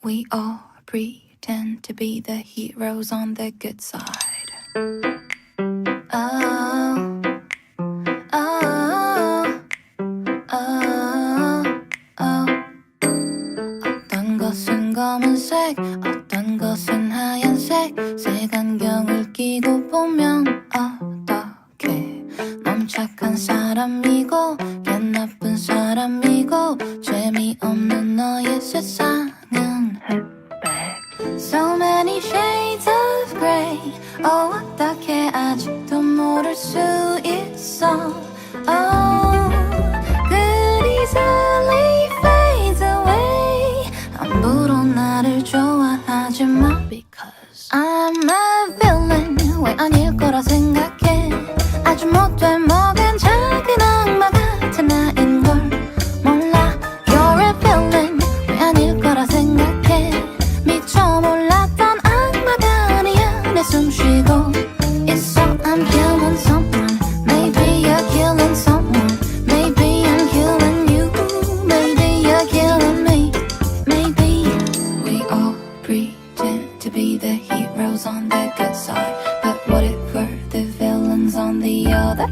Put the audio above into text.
We all pretend to be the heroes on the good side. Oh, oh, oh, oh. 어떤 것은 검은색, 어떤 것은 하얀색. 색안경을 끼고 보면 어떡해. 넌 착한 사람이고 걘 나쁜 사람이고 재미없는 너의 세상은 So many shades of grey. 어떻게 아직도 모를 수 있어. Oh, good easily fades away. 함부로 나를 좋아하지 마. Because I'm a villain. 왜 아닐 거라 생각해. 아주 못돼 먹은 작은 악마 같은 나인 걸 몰라. You're a villain. 왜 아닐 거라 생각해. 미처 몰랐던 악마가 아니야. 내 숨쉬고 있어. I'm killing someone. Maybe you're killing someone. Maybe I'm killing you. Maybe you're killing me. Maybe we all pretend to be the heroes on the good side. But what if we're the villains on the other?